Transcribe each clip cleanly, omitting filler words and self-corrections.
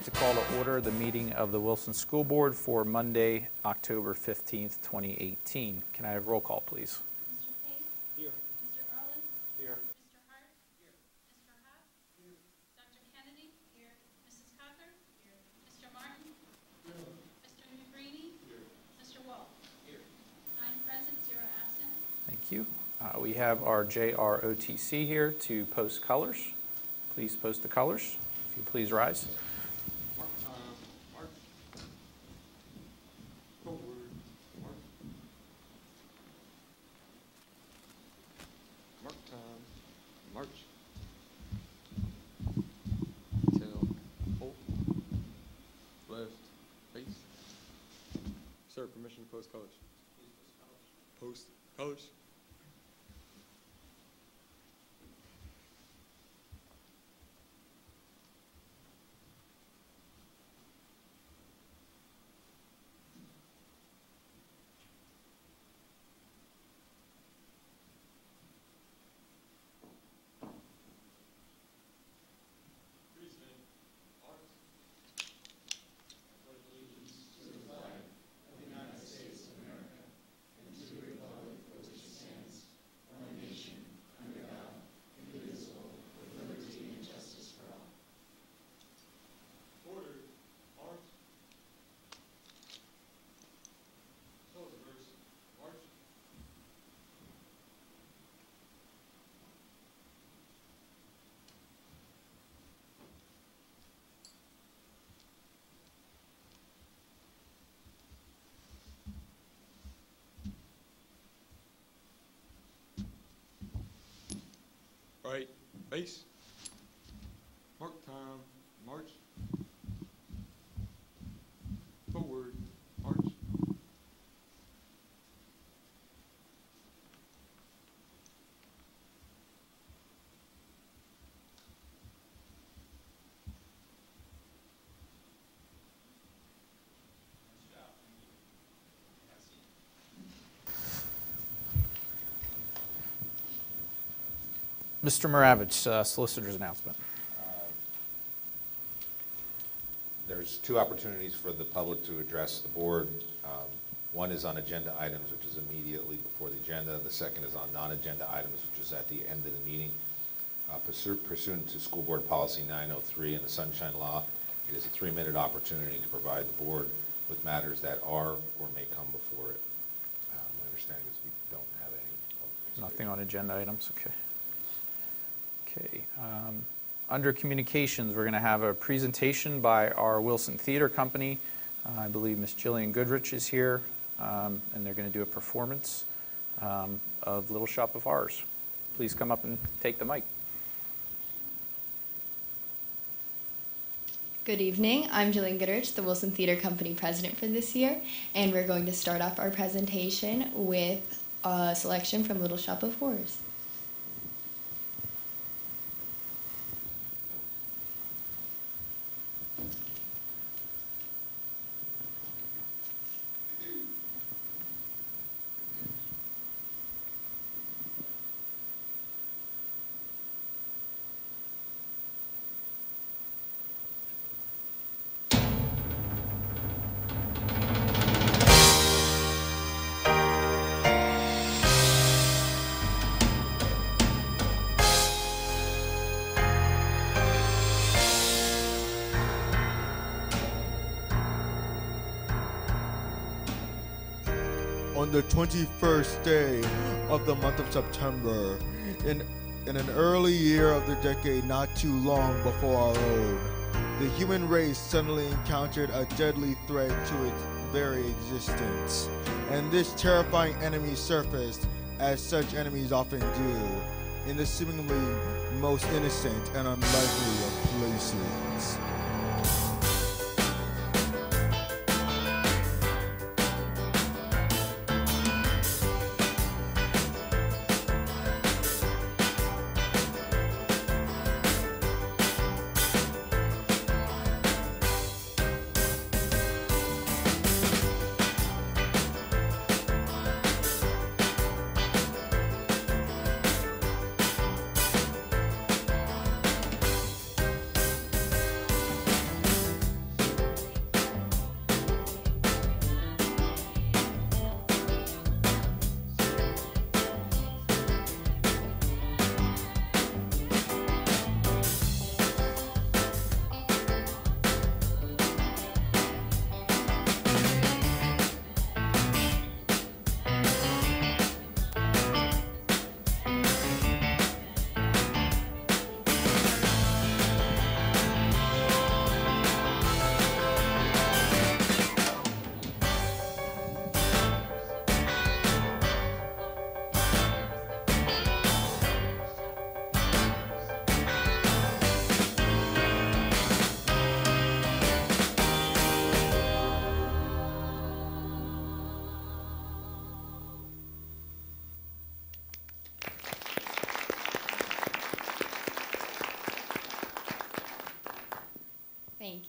like to call to order the meeting of the Wilson School Board for Monday, October 15th, 2018. Can I have roll call, please? Mr. Payne? Here. Mr. Erlin? Here. Mr. Hart? Here. Mr. Hopp? Here. Dr. Kennedy? Here. Mrs. Cocker? Here. Mr. Martin? Here. Mr. Negrini? Here. Mr. Wall? Here. 9 present, 0 absent. Thank you. We have our JROTC here to post colors. Please post the colors. If you please rise. Mark time. March. Forward. March. Mark time. March. Tail. Hold. Left. Face. Sir, permission to post colors. Post colors. Right, base. Mark time, march. Forward, march. Mr. Moravich, solicitor's announcement. There's 2 opportunities for the public to address the board. One is on agenda items, which is immediately before the agenda. The second is on non-agenda items, which is at the end of the meeting. Pursuant to School Board Policy 903 and the Sunshine Law, it is a 3-minute opportunity to provide the board with matters that are or may come before it. My understanding is we don't have any public Nothing on agenda items, okay. Okay. Under communications, we're going to have a presentation by our Wilson Theater Company. I believe Miss Jillian Goodrich is here, and they're going to do a performance of Little Shop of Horrors. Please come up and take the mic. Good evening. I'm Jillian Goodrich, the Wilson Theater Company president for this year, and we're going to start off our presentation with a selection from Little Shop of Horrors. On the 21st day of the month of September, in an early year of the decade not too long before our own, the human race suddenly encountered a deadly threat to its very existence. And this terrifying enemy surfaced, as such enemies often do, in the seemingly most innocent and unlikely of places.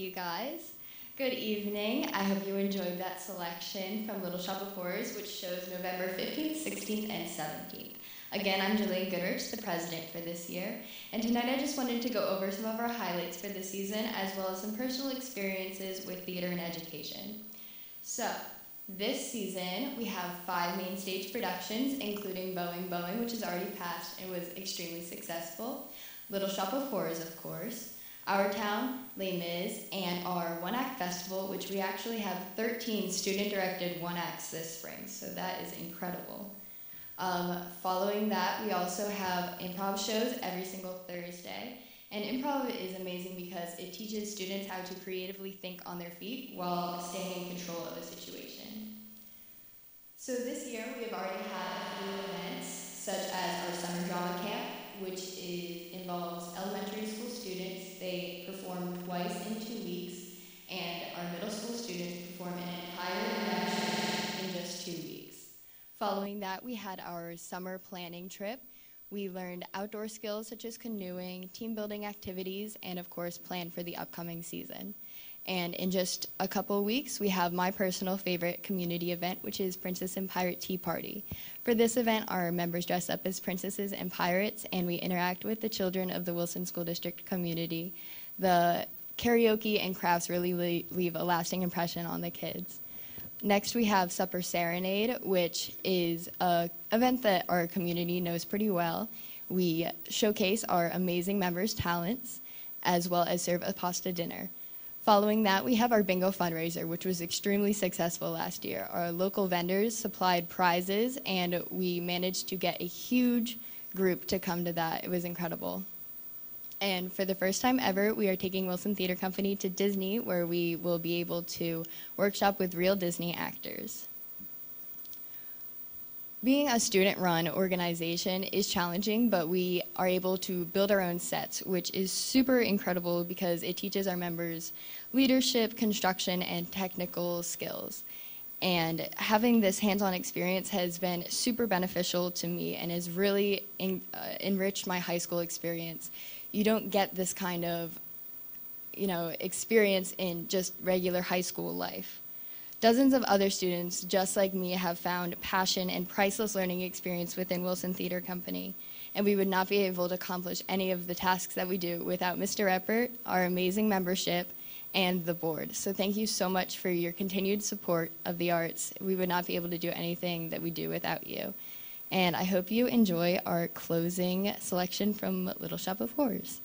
you guys. Good evening. I hope you enjoyed that selection from Little Shop of Horrors, which shows November 15th, 16th, and 17th. Again, I'm Jillian Goodrich, the president for this year, and tonight I just wanted to go over some of our highlights for this season, as well as some personal experiences with theater and education. So, this season, we have 5 main stage productions, including Boeing, which has already passed and was extremely successful, Little Shop of Horrors, of course, Our Town, Lease, and our one-act festival, which we actually have 13 student-directed one-acts this spring, so that is incredible. Following that, we also have improv shows every single Thursday, and improv is amazing because it teaches students how to creatively think on their feet while staying in control of a situation. So this year, we have already had a few events, such as our summer drama camp, which involves elementary school students. They perform twice in 2 weeks, and our middle school students perform an entire production in just 2 weeks. Following that, we had our summer planning trip. We learned outdoor skills such as canoeing, team building activities, and of course, plan for the upcoming season. And in just a couple of weeks, we have my personal favorite community event, which is Princess and Pirate Tea Party. For this event, our members dress up as princesses and pirates, and we interact with the children of the Wilson School District community. The karaoke and crafts really leave a lasting impression on the kids. Next, we have Supper Serenade, which is an event that our community knows pretty well. We showcase our amazing members' talents, as well as serve a pasta dinner. Following that, we have our bingo fundraiser, which was extremely successful last year. Our local vendors supplied prizes, and we managed to get a huge group to come to that. It was incredible. And for the first time ever, we are taking Wilson Theater Company to Disney, where we will be able to workshop with real Disney actors. Being a student-run organization is challenging, but we are able to build our own sets, which is super incredible because it teaches our members leadership, construction, and technical skills. And having this hands-on experience has been super beneficial to me and has really enriched my high school experience. You don't get this kind of, experience in just regular high school life. Dozens of other students, just like me, have found passion and priceless learning experience within Wilson Theater Company, and we would not be able to accomplish any of the tasks that we do without Mr. Eppert, our amazing membership, and the board. So thank you so much for your continued support of the arts. We would not be able to do anything that we do without you. And I hope you enjoy our closing selection from Little Shop of Horrors.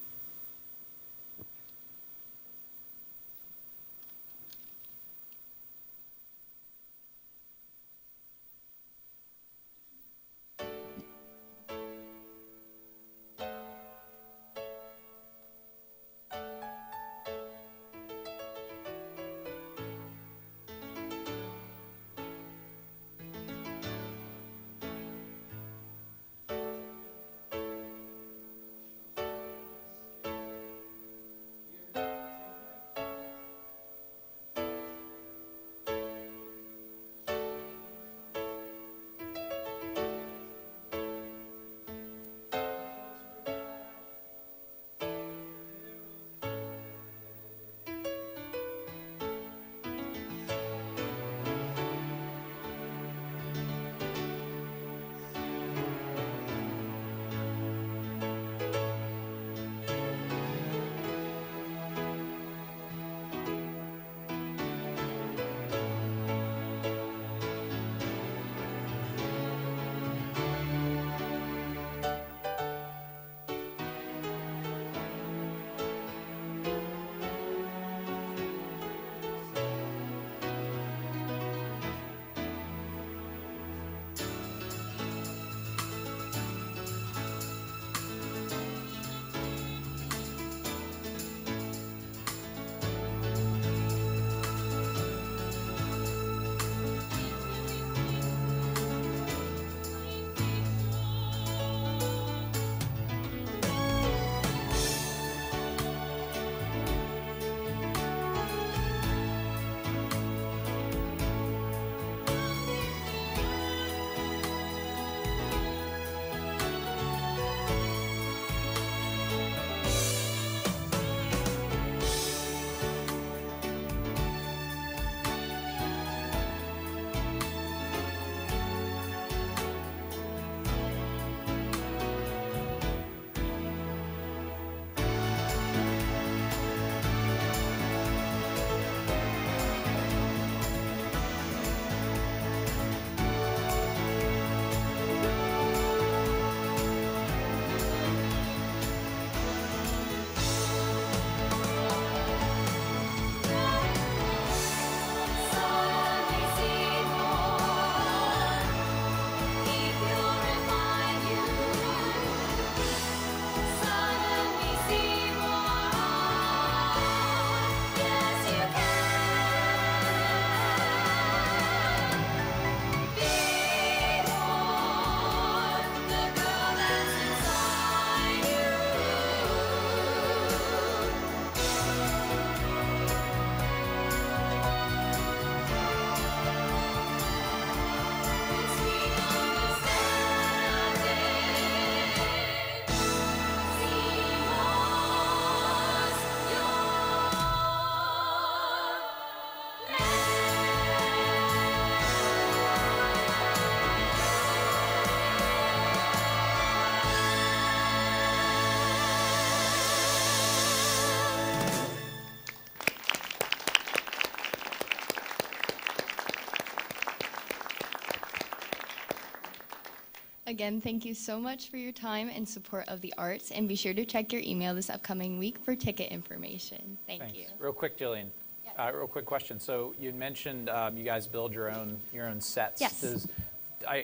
Again, thank you so much for your time and support of the arts, and be sure to check your email this upcoming week for ticket information. Thank Thanks. you. Real quick, Jillian. Yes. Real quick question. So you mentioned you guys build your own sets. Yes.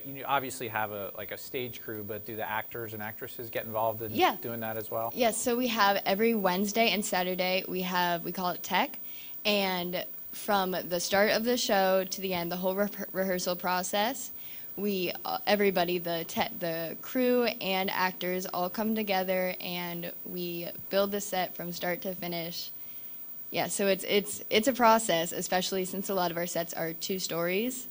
You obviously have a stage crew, but do the actors and actresses get involved in Yeah. doing that as well? Yes, so we have every Wednesday and Saturday, we call it tech, and from the start of the show to the end, the whole rehearsal process, everybody, the crew and actors all come together and we build the set from start to finish. Yeah, so it's a process, especially since a lot of our sets are 2 stories,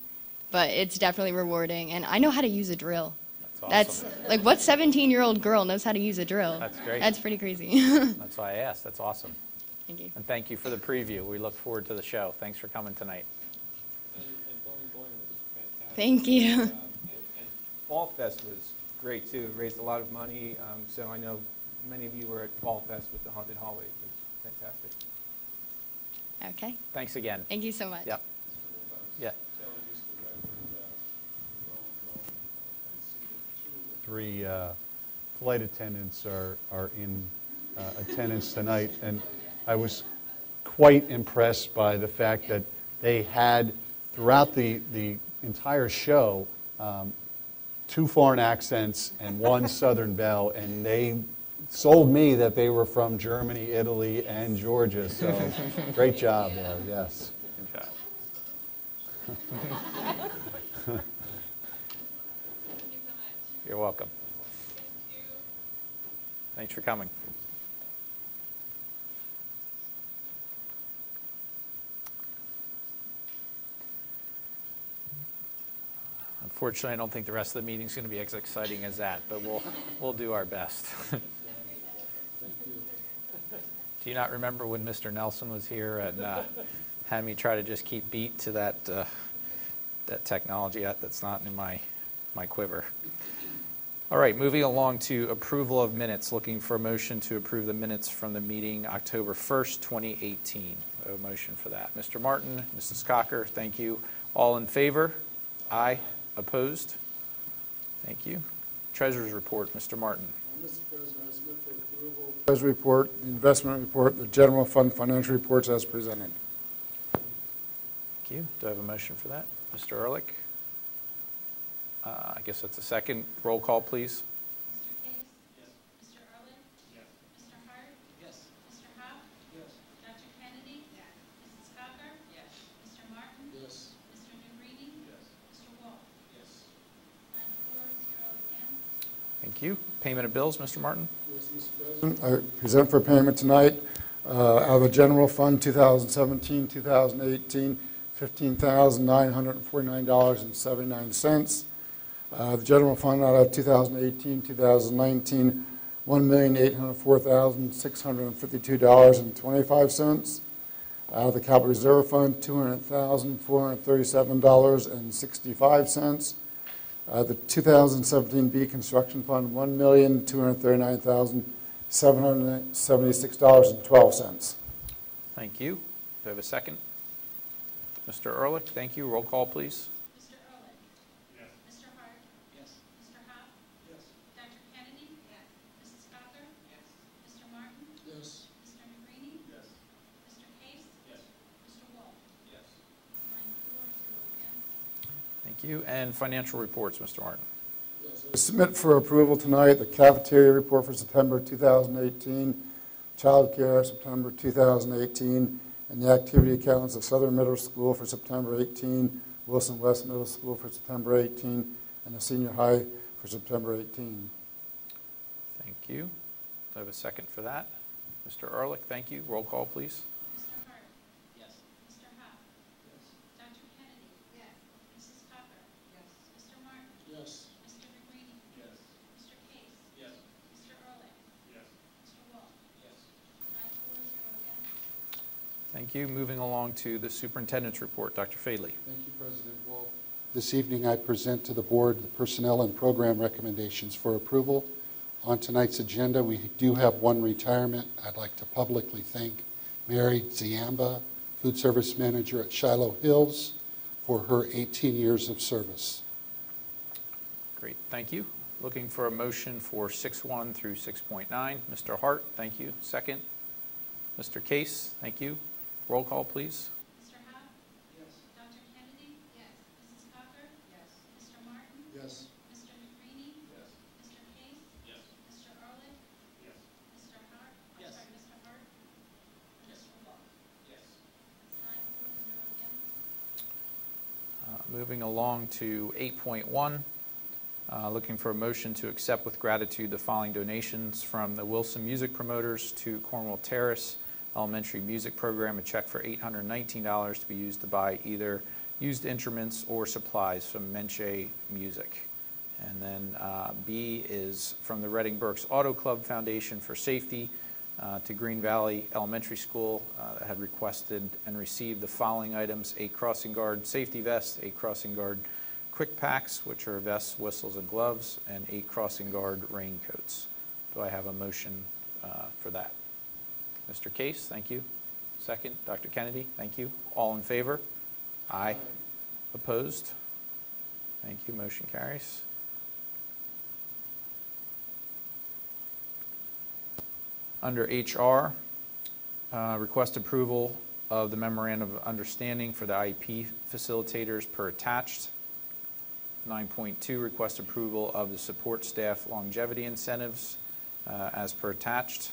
but it's definitely rewarding, and I know how to use a drill. That's awesome. That's like, what 17-year-old girl knows how to use a drill? That's great. That's pretty crazy. That's why I asked. That's awesome. Thank you. And thank you for the preview. We look forward to the show. Thanks for coming tonight. And Bowling was fantastic. Thank you. And Fall Fest was great too. It raised a lot of money. So I know many of you were at Fall Fest with the Haunted Hallways. It was fantastic. Okay. Thanks again. Thank you so much. Yep. Yeah. 3 flight attendants are in attendance tonight, and I was quite impressed by the fact that they had, throughout the entire show, 2 foreign accents and 1 Southern belle, and they sold me that they were from Germany, Italy, and Georgia, so great job there, yes. Good job. You're welcome. Thanks for coming. Unfortunately, I don't think the rest of the meeting's going to be as exciting as that, but we'll do our best. Do you not remember when Mr. Nelson was here and had me try to just keep beat to that technology? That's not in my quiver. All right, moving along to approval of minutes. Looking for a motion to approve the minutes from the meeting October 1st, 2018. A motion for that. Mr. Martin, Mrs. Cocker, thank you. All in favor? Aye. Opposed? Thank you. Treasurer's report, Mr. Martin. Mr. President, I submit for approval the Treasury report, the investment report, the general fund financial reports as presented. Thank you. Do I have a motion for that? Mr. Ehrlich? I guess that's a second. Roll call, please. Mr. Case? Yes. Mr. Ehrlich? Yes. Mr. Hart? Yes. Mr. Howe? Yes. Dr. Kennedy? Yes. Mrs. Cocker? Yes. Mr. Martin? Yes. Mr. Newbrini? Yes. Mr. Wall? Yes. 9-4, 0 against. Thank you. Payment of bills, Mr. Martin? Yes, Mr. President, I present for payment tonight out of the general fund 2017, 2018, $15,949.79. The general fund out of 2018, 2019, $1,804,652.25. Out of the capital reserve fund, $200,437.65. The 2017B construction fund, $1,239,776.12. Thank you. Do I have a second? Mr. Ehrlich, thank you. Roll call, please. Mr. Ehrlich? Yes. Mr. Hart? Yes. Mr. Howe? Yes. Dr. Kennedy? Yes. Mrs. Cocker? Yes. Mr. Martin? Yes. Mr. Newbrini? Yes. Mr. Case? Yes. Mr. Wall? Yes. 9-4, 0 against. Thank you. And financial reports, Mr. Martin. I submit for approval tonight the cafeteria report for September 2018, child care September 2018, and the activity accounts of Southern Middle School for September 18, Wilson West Middle School for September 18, and the senior high for September 18. Thank you. Do I have a second for that? Mr. Ehrlich, thank you. Roll call, please. Mr. Hart? Yes. Mr. Howe? Yes. Dr. Kennedy? Yes. Mrs. Cocker? Yes. Mr. Martin? Yes. Mr. Newbrini? Yes. Mr. Case? Yes. Mr. Ehrlich? Yes. Mr. Wall? Yes. 9-4, 0 against. Thank you. Moving along to the superintendent's report. Dr. Fadley. Thank you, President Wolf. This evening, I present to the board the personnel and program recommendations for approval. On tonight's agenda, we do have one retirement. I'd like to publicly thank Mary Ziamba, food service manager at Shiloh Hills, for her 18 years of service. Great, thank you. Looking for a motion for 6.1 through 6.9. Mr. Hart, thank you. Second. Mr. Case, thank you. Roll call, please. Mr. Howe? Yes. Dr. Kennedy? Yes. Mrs. Cocker? Yes. Mr. Martin? Yes. Mr. McCready? Yes. Mr. Case? Yes. Mr. Ehrlich? Yes. Mr. Hart? Yes. I'm sorry, Mr. Hart? Yes. Mr. Wall? Yes. 9-4, 0 against. Moving along to 8.1. Looking for a motion to accept with gratitude the following donations from the Wilson Music Promoters to Cornwall Terrace Elementary Music Program, a check for $819 to be used to buy either used instruments or supplies from Menche Music. And then B is from the Reading Berks Auto Club Foundation for Safety to Green Valley Elementary School that had requested and received the following items: a crossing guard safety vest, a crossing guard quick packs, which are vests, whistles, and gloves, and 8 crossing guard raincoats. Do I have a motion for that? Mr. Case, thank you. Second. Dr. Kennedy, thank you. All in favor? Aye. Opposed? Thank you. Motion carries. Under HR, request approval of the memorandum of understanding for the IEP facilitators per attached. 9.2, request approval of the support staff longevity incentives as per attached.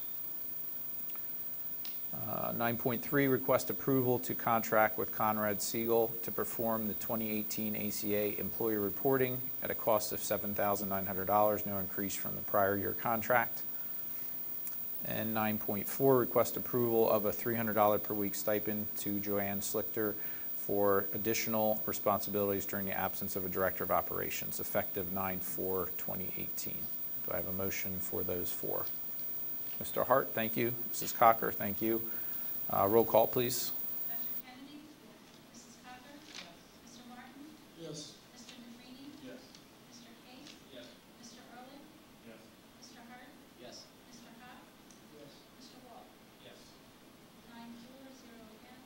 9.3, request approval to contract with Conrad Siegel to perform the 2018 ACA employee reporting at a cost of $7,900, no increase from the prior year contract. And 9.4, request approval of a $300 per week stipend to Joanne Slichter for additional responsibilities during the absence of a Director of Operations, effective 9/4/2018. Do I have a motion for those four? Mr. Hart, thank you. Mrs. Cocker, thank you. Roll call, please. Dr. Kennedy? Yes. Mrs. Cocker? Yes. Mr. Martin? Yes. Mr. McCready? Yes. Mr. Case? Yes. Mr. Ehrlich? Yes. Mr. Hart? Yes. Mr. Howe? Yes. Mr. Wall? Yes. 9-4, 0 against.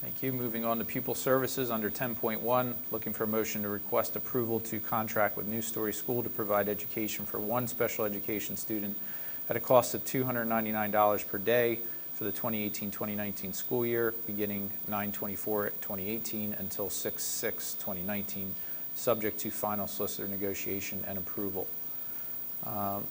Thank you. Moving on to pupil services, under 10.1, looking for a motion to request approval to contract with New Story School to provide education for one special education student at a cost of $299 per day for the 2018-2019 school year, beginning 9/24/2018 until 6/6/2019, subject to final solicitor negotiation and approval.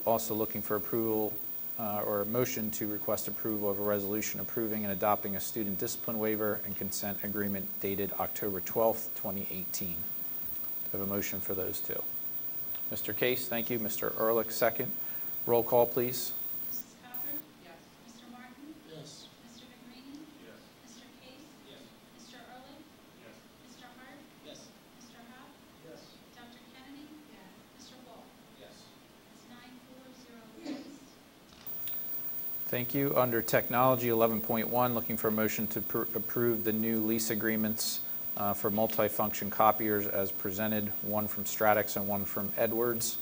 Also looking for approval or a motion to request approval of a resolution approving and adopting a student discipline waiver and consent agreement dated October 12th, 2018. I have a motion for those two. Mr. Case, thank you. Mr. Ehrlich, second. Roll call, please. Mrs. Cocker? Yes. Mr. Martin? Yes. Mr. McCready? Yes. Mr. Case? Yes. Mr. Ehrlich? Yes. Mr. Hart? Yes. Mr. Howe? Yes. Dr. Kennedy? Yes. Mr. Wall? Yes. It's 9-4, 0 against. Thank you. Under technology, 11.1, looking for a motion to approve the new lease agreements for multifunction copiers as presented, one from Stratix and one from Edwards.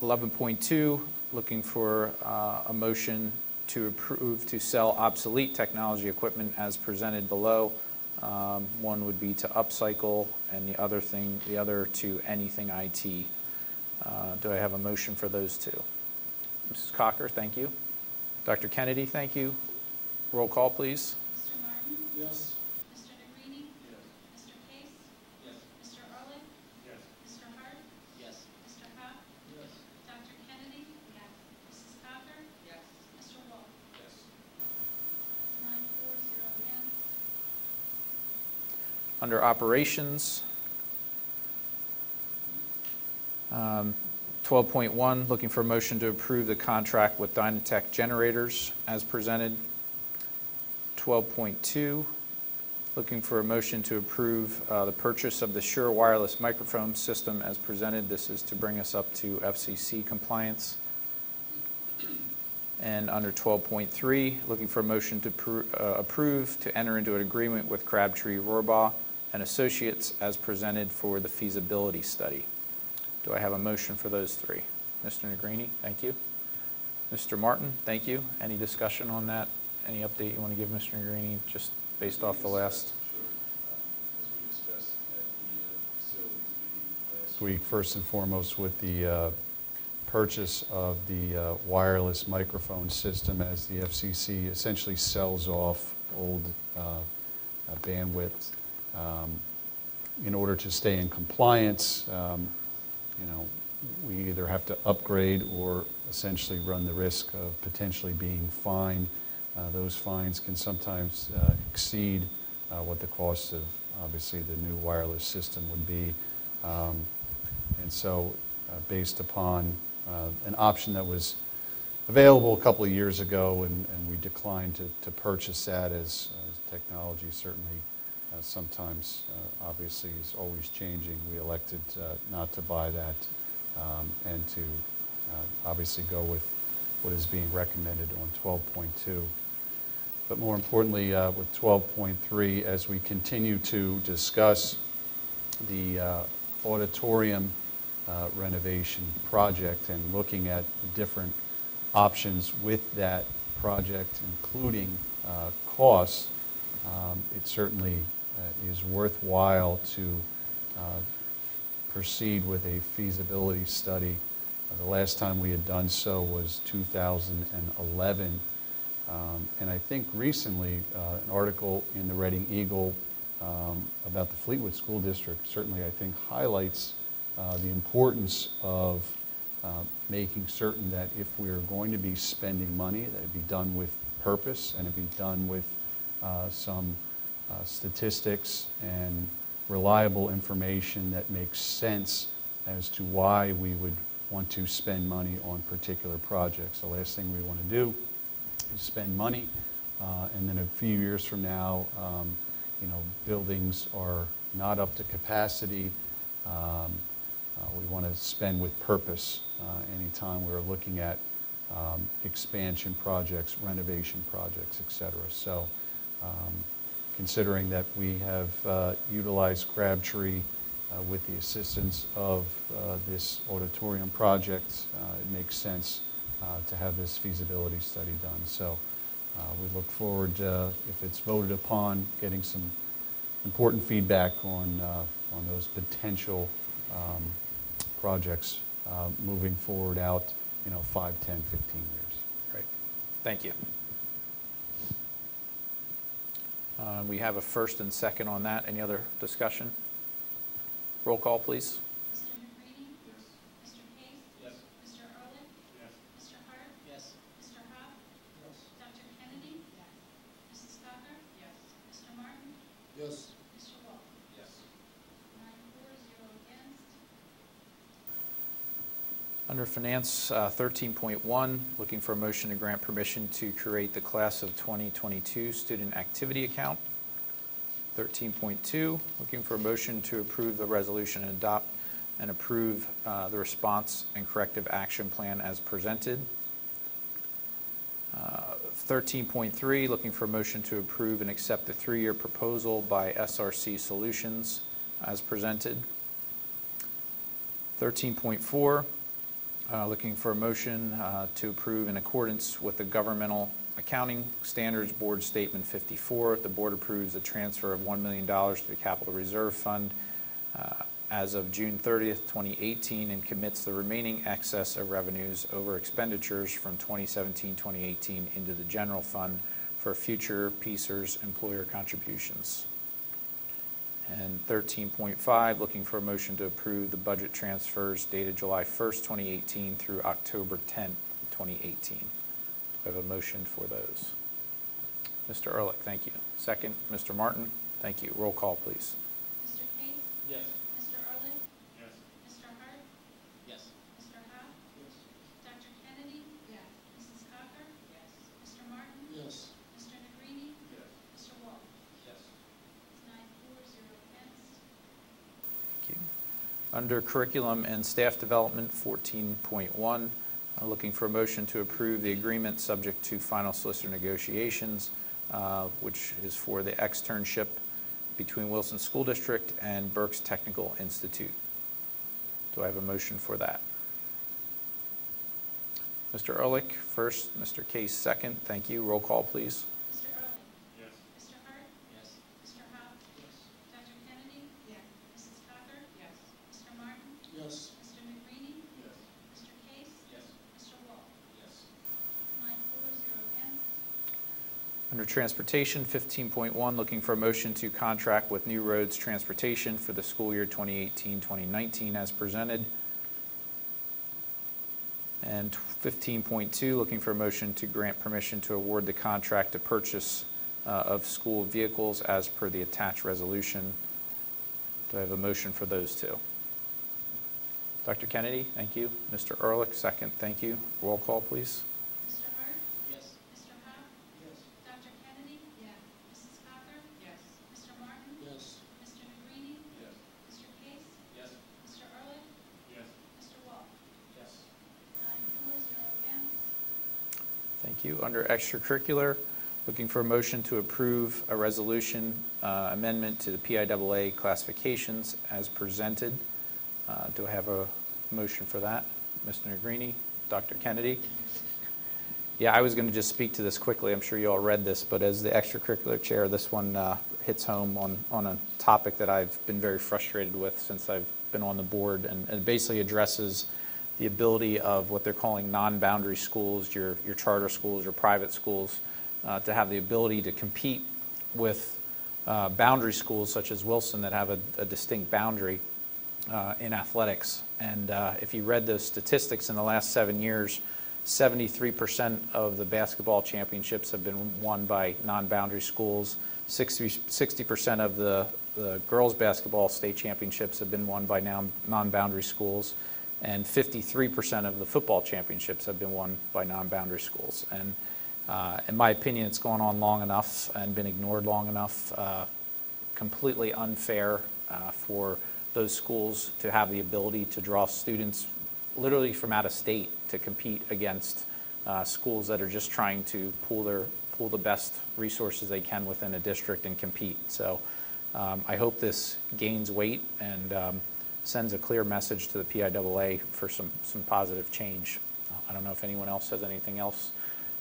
11.2, looking for a motion to approve to sell obsolete technology equipment as presented below. One would be to upcycle, and the other to anything IT. Do I have a motion for those two? Mrs. Cocker, thank you. Dr. Kennedy, thank you. Roll call, please. Mr. Martin? Yes. Mr. McCready? Yes. Mr. Case? Yes. Mr. Ehrlich? Yes. Mr. Hart? Yes. Mr. Howe? Yes. Dr. Kennedy? Yes. Mrs. Cocker? Yes. Mr. Wall? Yes. 9-4, 0 against. Under operations, 12.1, looking for a motion to approve the contract with Dynatech Generators as presented. 12.2, looking for a motion to approve the purchase of the Shure wireless microphone system as presented. This is to bring us up to FCC compliance. And under 12.3, looking for a motion to approve to enter into an agreement with Crabtree Rohrbaugh and Associates as presented for the feasibility study. Do I have a motion for those three? Mr. Negrini, thank you. Mr. Martin, thank you. Any discussion on that? Any update you want to give Mr. Negrini, just based off the last? Sure. As we discussed at the facilities last week, first and foremost with the purchase of the wireless microphone system, as the FCC essentially sells off old bandwidth in order to stay in compliance. We either have to upgrade or essentially run the risk of potentially being fined. Those fines can sometimes exceed what the cost of, obviously, the new wireless system would be. And so, based upon an option that was available a couple of years ago, and we declined to purchase that, as technology certainly sometimes, obviously, is always changing. We elected not to buy that and to obviously go with what is being recommended on 12.2. But more importantly, with 12.3, as we continue to discuss the auditorium renovation project and looking at the different options with that project, including costs, it certainly is worthwhile to proceed with a feasibility study. The last time we had done so was 2011. And I think recently an article in the Reading Eagle about the Fleetwood School District certainly, I think, highlights the importance of making certain that if we are going to be spending money, that it be done with purpose and it be done with some statistics and reliable information that makes sense as to why we would want to spend money on particular projects. The last thing we want to do is spend money, and then a few years from now, buildings are not up to capacity. We want to spend with purpose anytime we're looking at expansion projects, renovation projects, et cetera. So, considering that we have utilized Crabtree with the assistance of this auditorium project, it makes sense to have this feasibility study done. So we look forward, if it's voted upon, getting some important feedback on those potential projects moving forward out, 5, 10, 15 years. Great. Thank you. We have a first and second on that. Any other discussion? Roll call, please. Mr. McCready? Yes. Mr. Case? Yes. Mr. Ehrlich? Yes. Mr. Hart? Yes. Mr. Hobb? Yes. Dr. Kennedy? Yes. Mrs. Cocker? Yes. Mr. Martin? Yes. Mr. Wolf? Yes. 9 for, 0 against. Under Finance, 13.1, looking for a motion to grant permission to create the Class of 2022 Student Activity Account. 13.2, looking for a motion to approve the resolution and adopt and approve the response and corrective action plan as presented. 13.3, looking for a motion to approve and accept the 3-year proposal by SRC Solutions as presented. 13.4, looking for a motion to approve in accordance with the Governmental Accounting Standards Board Statement 54. The board approves the transfer of $1 million to the Capital Reserve Fund as of June 30th, 2018, and commits the remaining excess of revenues over expenditures from 2017-2018 into the general fund for future PSERS employer contributions. And 13.5, looking for a motion to approve the budget transfers dated July 1st, 2018 through October 10th, 2018. I have a motion for those. Mr. Ehrlich, thank you. Second, Mr. Martin, thank you. Roll call, please. Mr. Case? Yes. Mr. Ehrlich? Yes. Mr. Hart? Yes. Mr. Hobb? Yes. Dr. Kennedy? Yes. Mrs. Cocker? Yes. Mr. Martin? Yes. Mr. Negrini? Yes. Mr. Wolf? Yes. 9 for, 0 against. Thank you. Under Curriculum and Staff Development, 14.1, looking for a motion to approve the agreement subject to final solicitor negotiations, which is for the externship between Wilson School District and Berks Technical Institute. Do I have a motion for that? Mr. Ehrlich first, Mr. Case second. Thank you. Roll call, please. Mr. Ehrlich? Yes. Mr. Hart? Yes. Mr. Hobb? Yes. Dr. Kennedy? Yes. Mrs. Cocker? Yes. Mr. Martin? Under Transportation, 15.1, looking for a motion to contract with New Roads Transportation for the school year 2018-2019 as presented. And 15.2, looking for a motion to grant permission to award the contract to purchase of school vehicles as per the attached resolution. Do I have a motion for those two? Dr. Kennedy, thank you. Mr. Ehrlich, second, thank you. Roll call, please. Mr. Hart? Yes. Mr. Howe? Yes. Dr. Kennedy? Yes. Mrs. Cocker? Yes. Mr. Martin? Yes. Mr. Negrini? Yes. Mr. Case? Yes. Mr. Ehrlich? Yes. Mr. Wall? Yes. 9 for, 0 against. Thank you. Under Extracurricular, looking for a motion to approve a resolution amendment to the PIAA classifications as presented. Do I have a motion for that? Mr. Negrini, Dr. Kennedy? Yeah, I was going to just speak to this quickly. I'm sure you all read this, but as the extracurricular chair, this one hits home on a topic that I've been very frustrated with since I've been on the board, and it basically addresses the ability of what they're calling non-boundary schools, your charter schools, your private schools, to have the ability to compete with boundary schools such as Wilson that have a distinct boundary in athletics. And if you read those statistics in the last 7 years, 73% of the basketball championships have been won by non-boundary schools. 60% of the girls basketball state championships have been won by non-boundary schools. And 53% of the football championships have been won by non-boundary schools. And in my opinion, it's gone on long enough and been ignored long enough. Completely unfair for those schools to have the ability to draw students literally from out of state to compete against schools that are just trying to pull the best resources they can within a district and compete. So I hope this gains weight and sends a clear message to the PIAA for some positive change. I don't know if anyone else has anything else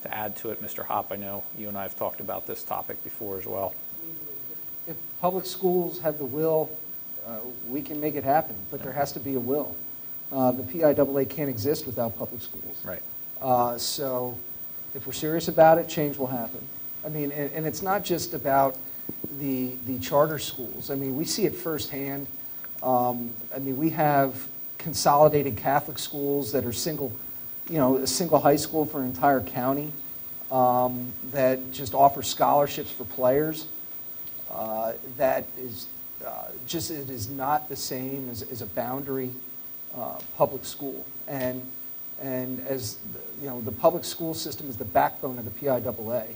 to add to it. Mr. Hopp, I know you and I have talked about this topic before as well. If public schools have the will, we can make it happen, but there has to be a will. The PIAA can't exist without public schools. Right. So if we're serious about it, change will happen. I mean, and it's not just about the charter schools. I mean, we see it firsthand. I mean, we have consolidated Catholic schools that are a single high school for an entire county that just offers scholarships for players. That is it is not the same as a boundary public school. And as the public school system is the backbone of the PIAA,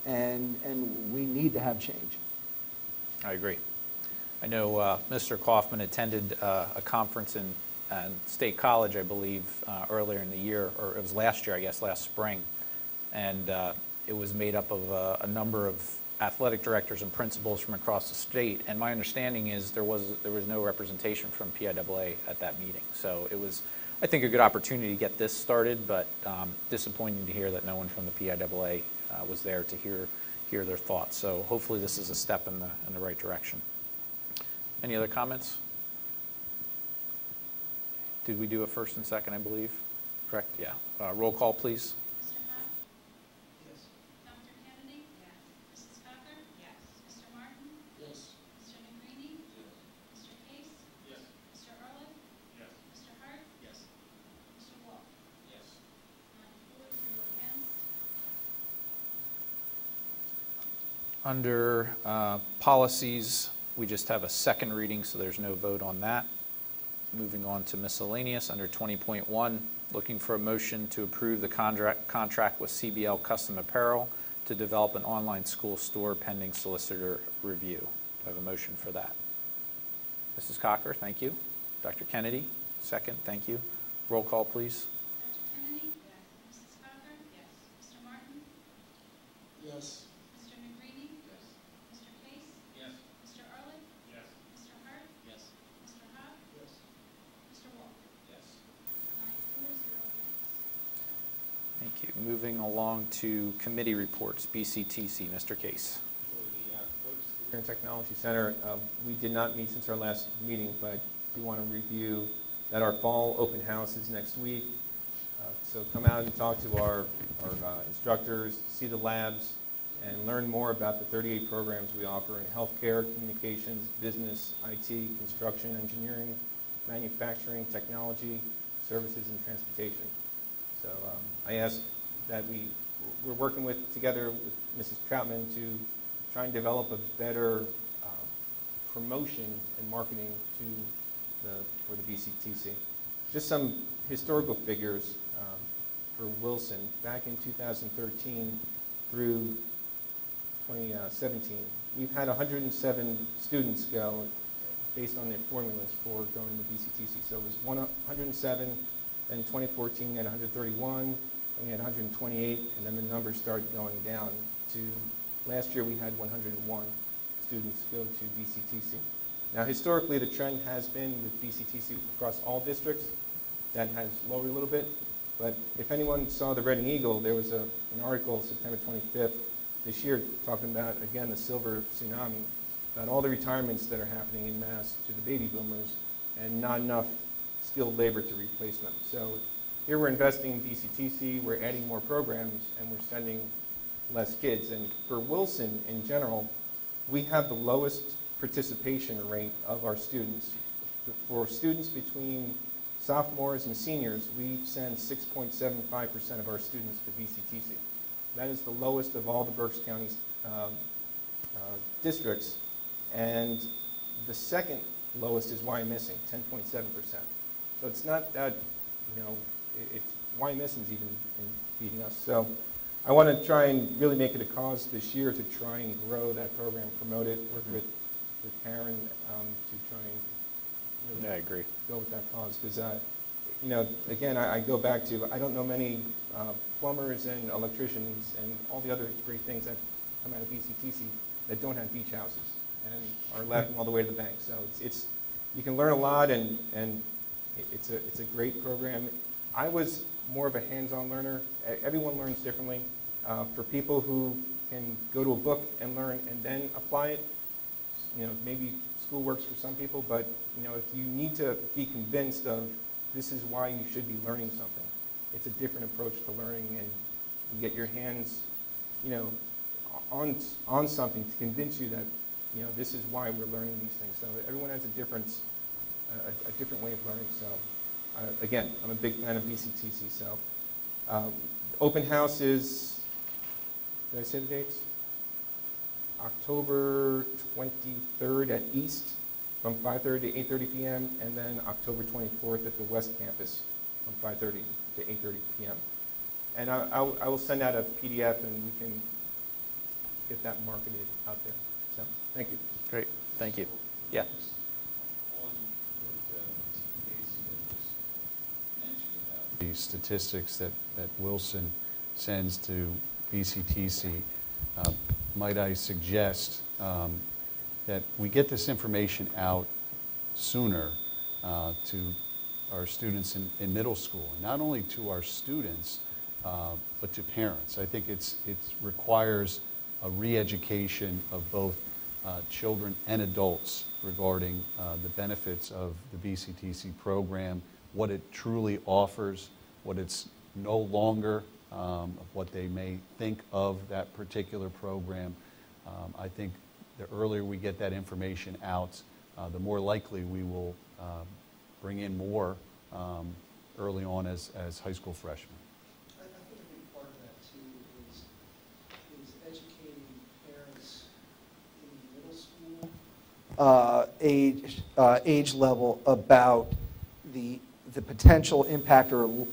and we need to have change. I agree. I know Mr. Kaufman attended a conference in State College, I believe, earlier in the year, or it was last year, I guess, last spring. And it was made up of a number of athletic directors and principals from across the state. And my understanding is there was no representation from PIAA at that meeting. So it was, I think, a good opportunity to get this started, but disappointing to hear that no one from the PIAA was there to hear their thoughts. So hopefully this is a step in the right direction. Any other comments? Did we do a first and second, I believe? Correct? Yeah. Roll call, please. Mr. Howe? Yes. Dr. Kennedy? Yes. Mrs. Cocker? Yes. Mr. Martin? Yes. Mr. Negrini? Yes. Mr. Case? Yes. Mr. Ehrlich? Yes. Mr. Hart? Yes. Mr. Wall? Yes. 9 for, 0 against. Under policies, we just have a second reading, so there's no vote on that. Moving on to miscellaneous, under 20.1, looking for a motion to approve the contract with CBL Custom Apparel to develop an online school store pending solicitor review. Do I have a motion for that? Mrs. Cocker, thank you. Dr. Kennedy, second, thank you. Roll call, please. Dr. Kennedy? Yes. Mrs. Cocker? Yes. Mr. Martin? Yes. Mr. Negrini? Yes. Mr. Case? Yes. Mr. Ehrlich? Yes. Mr. Hart? Yes. Mr. Howe? Yes. Mr. Wall? Yes. 9 for, 0 against. Thank you. Moving along to committee reports, BCTC, Mr. Case. Here in Technology Center, we did not meet since our last meeting, but I do want to review that our fall open house is next week. So come out and talk to our instructors, see the labs, and learn more about the 38 programs we offer in healthcare, communications, business, IT, construction, engineering, manufacturing, technology, services, and transportation. So I asked that we're working together with Mrs. Troutman to try and develop a better promotion and marketing for the BCTC. Just some historical figures for Wilson. Back in 2013 through 2017, we've had 107 students go based on their formulas for going to BCTC. So it was 107, then 2014 we had 131, and we had 128, and then the numbers started going down to, last year we had 101 students go to BCTC. Now historically the trend has been with BCTC across all districts, that has lowered a little bit, but if anyone saw the Reading Eagle, there was an article September 25th this year talking about, again, the silver tsunami, about all the retirements that are happening in mass to the baby boomers and not enough skilled labor to replace them. So here we're investing in BCTC, we're adding more programs, and we're sending less kids. And for Wilson in general, we have the lowest participation rate of our students. For students between sophomores and seniors, we send 6.75% of our students to BCTC. That is the lowest of all the Berks County districts. And the second lowest is Wyomissing, 10.7%. So it's not that, Wyomissing's even beating us. So I want to try and really make it a cause this year to try and grow that program, promote it, work with Karen to try and really I agree. go with that cause. Because, again, I go back to, I don't know many plumbers and electricians and all the other great things that come out of BCTC that don't have beach houses and are laughing all the way to the bank. So it's you can learn a lot, and it's a great program. I was more of a hands-on learner. Everyone learns differently. For people who can go to a book and learn and then apply it, maybe school works for some people, but if you need to be convinced of this is why you should be learning something, it's a different approach to learning, and you get your hands, on something to convince you that, this is why we're learning these things. So everyone has a different way of learning. So again, I'm a big fan of BCTC. So open house is, did I say the dates? October 23rd at East from 5:30 to 8:30 p.m. and then October 24th at the West Campus from 5:30 to 8:30 p.m. And I will send out a PDF and we can get that marketed out there. So thank you. Great. Thank you. Yeah. The statistics that Wilson sends to BCTC, might I suggest that we get this information out sooner to our students in middle school, and not only to our students, but to parents. I think it requires a re-education of both children and adults regarding the benefits of the BCTC program, what it truly offers, what it's no longer, of what they may think of that particular program. I think the earlier we get that information out, the more likely we will bring in more early on as high school freshmen. I think a big part of that too is educating parents in middle school age level about the potential impact or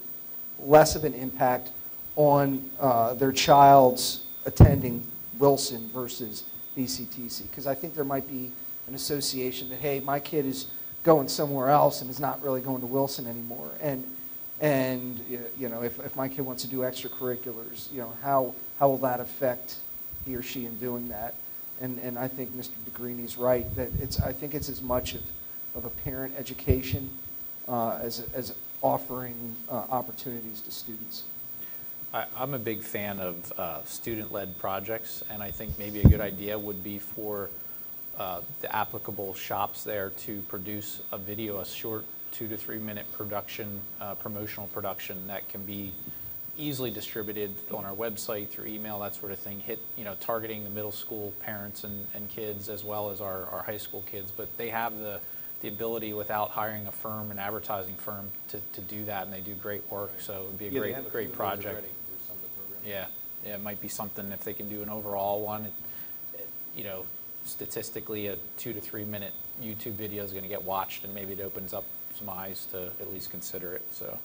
less of an impact on their child's attending Wilson versus BCTC. Because I think there might be an association that, hey, my kid is going somewhere else and is not really going to Wilson anymore. And if my kid wants to do extracurriculars, how will that affect he or she in doing that? And I think Mr. DeGreeni's right that I think it's as much of a parent education as offering opportunities to students. I'm a big fan of student-led projects, and I think maybe a good idea would be for the applicable shops there to produce a video, a short 2 to 3 minute production, promotional production that can be easily distributed on our website through email, that sort of thing, targeting the middle school parents and kids as well as our high school kids. But they have the ability without hiring a firm, an advertising firm, to do that, and they do great work. So it would be a great project. Yeah, it might be something if they can do an overall one. Statistically, a 2 to 3 minute YouTube video is going to get watched, and maybe it opens up some eyes to at least consider it. So,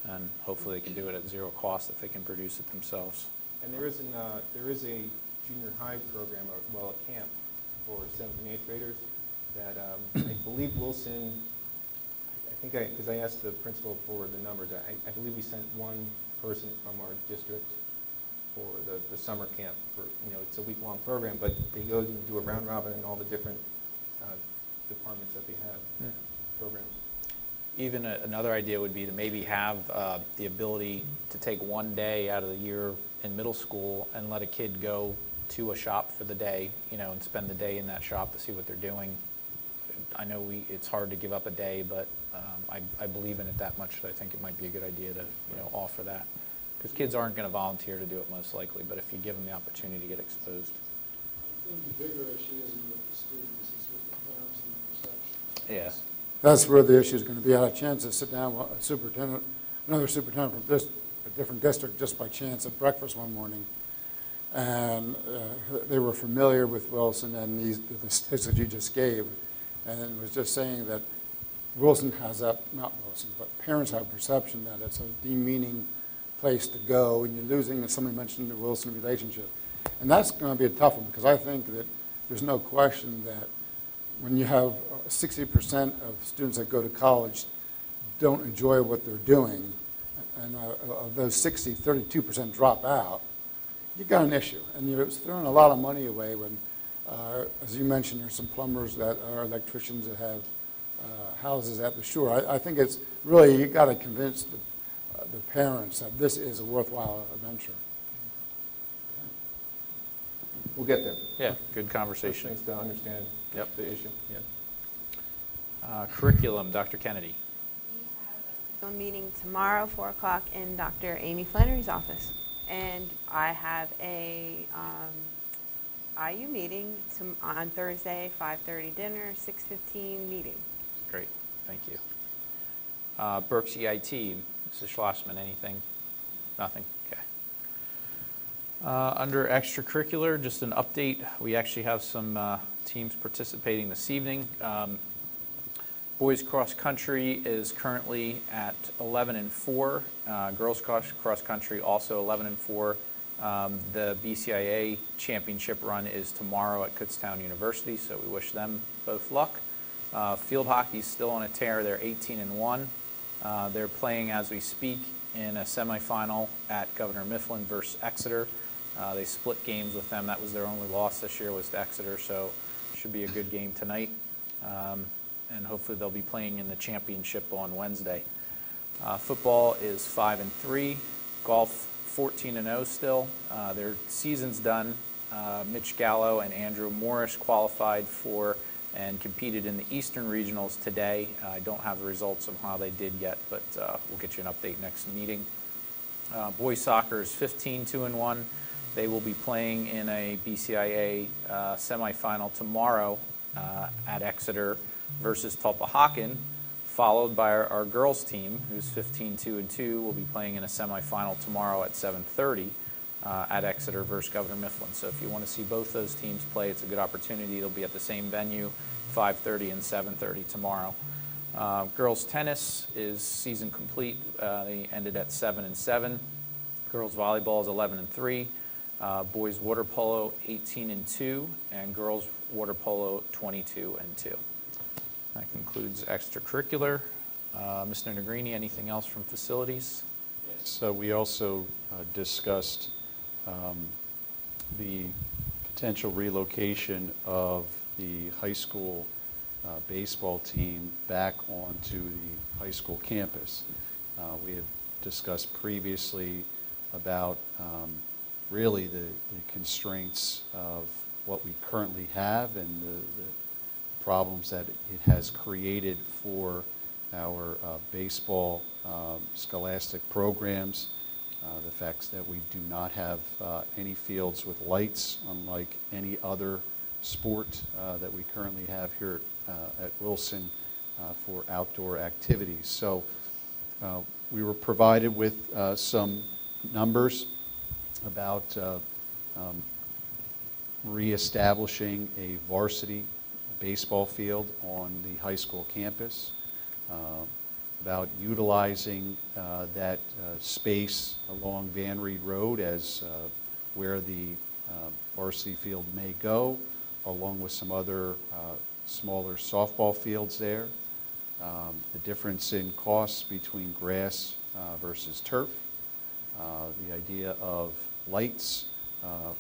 and hopefully they can do it at zero cost if they can produce it themselves. And there is a junior high program, a camp for 7th and 8th graders that I believe Wilson, because I asked the principal for the numbers, I believe we sent one person from our district for the summer camp. It's a week-long program, but they go and do a round robin in all the different departments that they have, programs. Even another idea would be to maybe have the ability to take one day out of the year in middle school and let a kid go to a shop for the day, and spend the day in that shop to see what they're doing. I know it's hard to give up a day, but I believe in it that much that I think it might be a good idea to offer that. Because kids aren't going to volunteer to do it most likely, but if you give them the opportunity to get exposed. I think the bigger issue isn't with the students, it's with the parents and the perception. Yeah. That's where the issue is going to be. I had a chance to sit down with another superintendent from a different district just by chance at breakfast one morning. And they were familiar with Wilson and the statistics you just gave. And it was just saying that Wilson has not Wilson, but parents have a perception that it's a demeaning place to go, and you're losing, as somebody mentioned, the Wilson relationship. And that's going to be a tough one, because I think that there's no question that when you have 60% of students that go to college don't enjoy what they're doing, and of those 60, 32% drop out, you've got an issue. And you're throwing a lot of money away when, as you mentioned, there's some plumbers that are electricians that have houses at the shore. I think it's really, you've got to convince the parents that this is a worthwhile adventure. We'll get there. Yeah, good conversation. Things to understand the issue. Yep. Curriculum, Dr. Kennedy. We have a meeting tomorrow, 4 o'clock, in Dr. Amy Flannery's office. And I have a IU meeting on Thursday, 5:30 dinner, 6:15 meeting. Great, thank you. Berks EIT, Mrs. Schlossman, anything? Nothing? Okay. Under extracurricular, just an update. We actually have some teams participating this evening. Boys cross country is currently at 11-4. Girls cross country also 11-4. The BCIA championship run is tomorrow at Kutztown University, so we wish them both luck. Field hockey is still on a tear. They're 18-1. They're playing as we speak in a semifinal at Governor Mifflin versus Exeter. They split games with them. That was their only loss this year, was to Exeter, so it should be a good game tonight. And hopefully they'll be playing in the championship on Wednesday. Football is 5-3. Golf 14-0 still. Their season's done. Mitch Gallo and Andrew Morris qualified for and competed in the Eastern Regionals today. I don't have the results of how they did yet, but we'll get you an update next meeting. Boys soccer is 15-2-1. They will be playing in a BCIA semifinal tomorrow at Exeter versus Tulpehocken, followed by our girls team, who's 15-2-2, will be playing in a semifinal tomorrow at 7:30 at Exeter versus Governor Mifflin. So if you want to see both those teams play, it's a good opportunity. They'll be at the same venue, 5:30 and 7:30 tomorrow. Girls tennis is season complete. They ended at 7-7. Girls volleyball is 11-3. Boys water polo 18-2, and girls water polo 22-2. That concludes extracurricular. Mr. Negrini, anything else from facilities? So we also discussed the potential relocation of the high school baseball team back onto the high school campus. We have discussed previously about really the constraints of what we currently have and the problems that it has created for our baseball scholastic programs. the fact that we do not have any fields with lights, unlike any other sport that we currently have here at Wilson for outdoor activities. So we were provided with some numbers about reestablishing a varsity baseball field on the high school campus, about utilizing that space along Van Reed Road as where the varsity field may go, along with some other smaller softball fields there. The difference in costs between grass versus turf, the idea of lights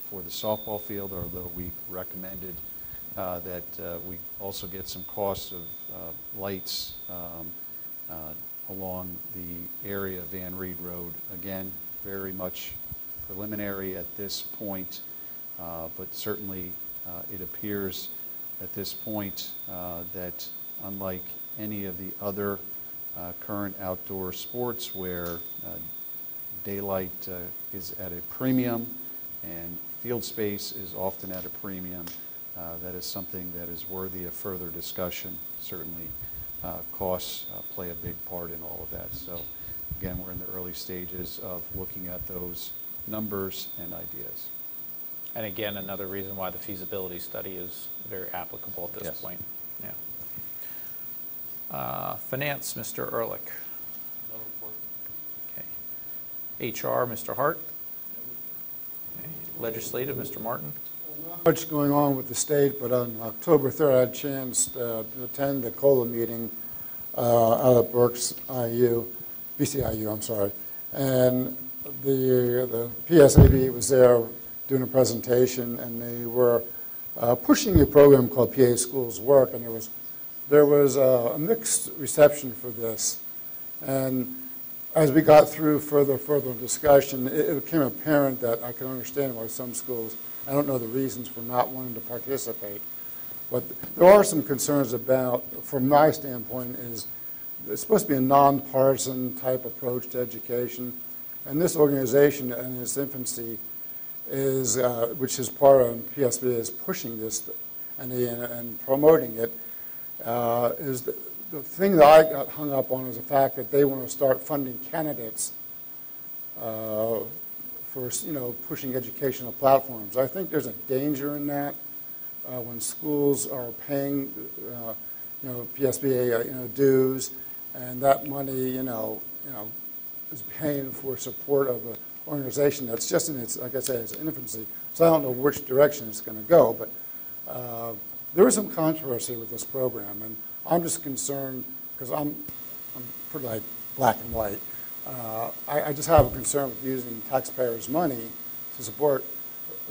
for the softball field, although we recommended that we also get some costs of lights along the area of Van Reed Road. Again, very much preliminary at this point, but certainly it appears at this point that unlike any of the other current outdoor sports where daylight is at a premium and field space is often at a premium, that is something that is worthy of further discussion. Certainly costs play a big part in all of that. So again, we're in the early stages of looking at those numbers and ideas. And again, another reason why the feasibility study is very applicable at this Yes. point. Yeah. Finance, Mr. Ehrlich. No report. Okay. HR, Mr. Hart. Okay. Legislative, Mr. Martin. Not much going on with the state, but on October 3rd, I had a chance to attend the COLA meeting out at Berks IU, BCIU, I'm sorry. And the PSAB was there doing a presentation, and they were pushing a program called PA Schools Work, and there was a mixed reception for this. And as we got through further discussion, it became apparent that I could understand why some schools, I don't know the reasons for not wanting to participate, but there are some concerns about, from my standpoint, is it's supposed to be a nonpartisan type approach to education. And this organization in its infancy is, which is part of PSB, is pushing this and promoting it, is the thing that I got hung up on is the fact that they want to start funding candidates for pushing educational platforms. I think there's a danger in that when schools are paying PSBA dues, and that money is paying for support of an organization that's just in its, like I say, its infancy. So I don't know which direction it's going to go, but there is some controversy with this program, and I'm just concerned because I'm pretty like black and white. I just have a concern with using taxpayers' money to support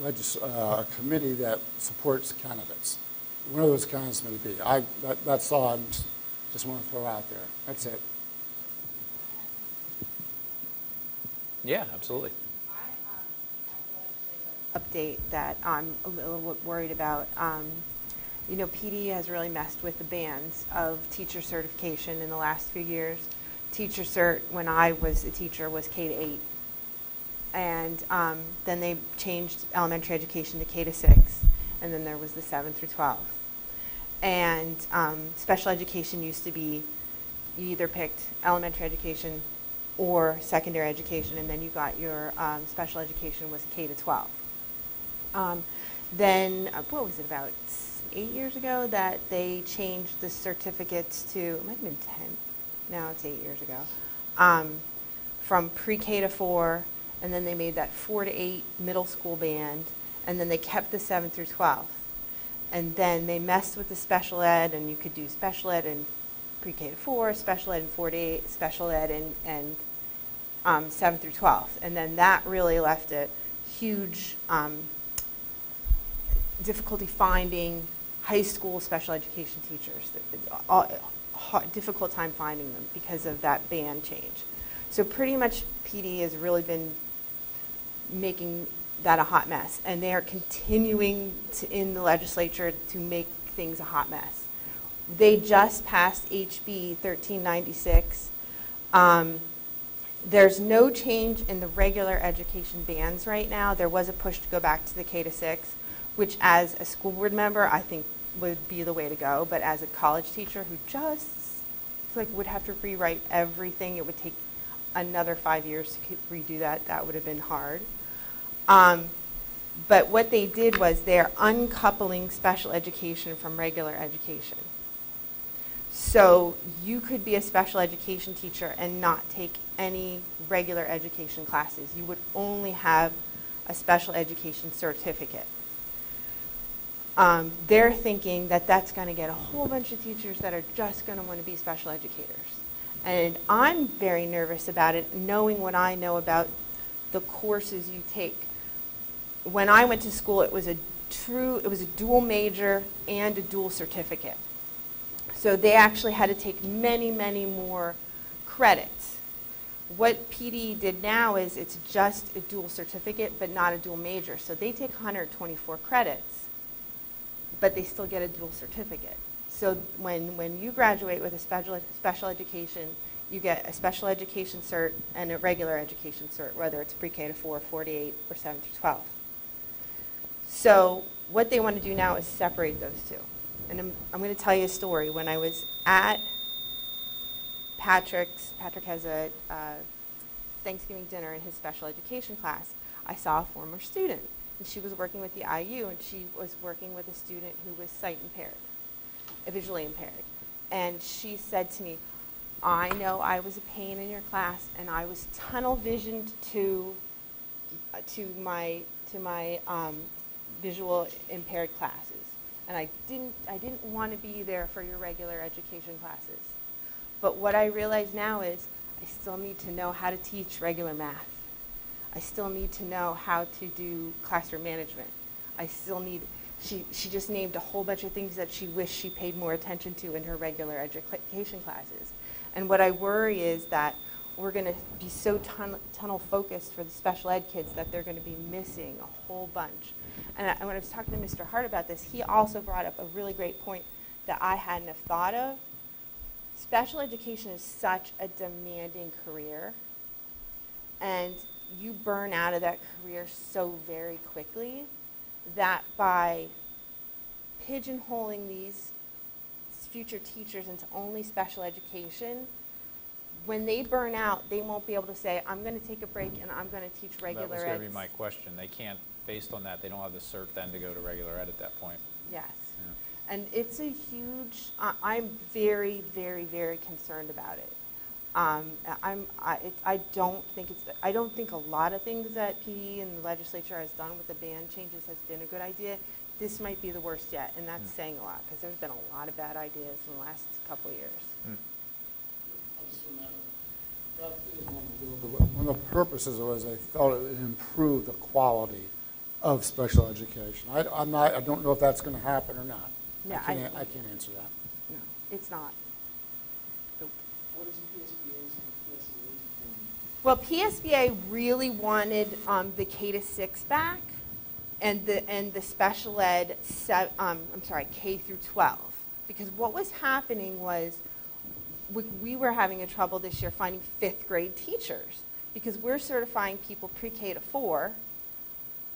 a committee that supports candidates. One of those candidates may be. That's all I just want to throw out there. That's it. Yeah, absolutely. Update that I'm a little worried about. PD has really messed with the bands of teacher certification in the last few years. Teacher cert, when I was a teacher, was K-8. And then they changed elementary education to K-6. And then there was the 7 through 12. And special education used to be, you either picked elementary education or secondary education, and then you got your special education was K-12. Then, what was it, about 8 years ago that they changed the certificates to, it might have been 10, now it's 8 years ago, from pre-K to 4, and then they made that 4 to 8 middle school band, and then they kept the 7 through 12. And then they messed with the special ed, and you could do special ed in pre-K to 4, special ed in 4 to 8, special ed and 7 through 12. And then that really left a huge difficulty finding high school special education teachers. Difficult time finding them because of that band change. So pretty much PD has really been making that a hot mess, and they are continuing in the legislature to make things a hot mess. They just passed HB 1396, There's no change in the regular education bands right now. There was a push to go back to the K-6, which as a school board member, I think would be the way to go. But as a college teacher who just would have to rewrite everything, it would take another 5 years to redo that. That would have been hard. But what they did was they're uncoupling special education from regular education. So you could be a special education teacher and not take any regular education classes. You would only have a special education certificate. They're thinking that that's going to get a whole bunch of teachers that are just going to want to be special educators. And I'm very nervous about it, knowing what I know about the courses you take. When I went to school, it was a dual major and a dual certificate. So they actually had to take many, many more credits. What PD did now is it's just a dual certificate, but not a dual major. So they take 124 credits, but they still get a dual certificate. So when you graduate with a special education, you get a special education cert and a regular education cert, whether it's pre-K to 4, 4 to 8, or 7 through 12. So what they want to do now is separate those two. And I'm going to tell you a story. When I was at Patrick has a Thanksgiving dinner in his special education class, I saw a former student. And she was working with the IU, and she was working with a student who was sight impaired, visually impaired. And she said to me, I know I was a pain in your class, and I was tunnel visioned to my visual impaired classes. And I didn't want to be there for your regular education classes. But what I realize now is I still need to know how to teach regular math. I still need to know how to do classroom management. I still need, she just named a whole bunch of things that she wished she paid more attention to in her regular education classes. And what I worry is that we're going to be so tunnel focused for the special ed kids that they're going to be missing a whole bunch. And when I was talking to Mr. Hart about this, he also brought up a really great point that I hadn't have thought of. Special education is such a demanding career, and you burn out of that career so very quickly that by pigeonholing these future teachers into only special education, when they burn out, they won't be able to say, I'm going to take a break and I'm going to teach regular ed. That was going to be my question. They can't, based on that, they don't have the cert then to go to regular ed at that point. Yes. Yeah. And it's a huge, I'm very, very, very concerned about it. I don't think a lot of things that PD and the legislature has done with the band changes has been a good idea. This might be the worst yet, and that's saying a lot, because there's been a lot of bad ideas in the last couple of years. One of the purposes was I thought it would improve the quality of special education. I don't know if that's going to happen or not. No, I can't answer that. No, it's not. Nope. What is PSBA's and PSBA's? Well, PSBA really wanted the K-6 back, and the special ed, K through 12, because what was happening was we were having a trouble this year finding 5th grade teachers, because we're certifying people pre-K to 4,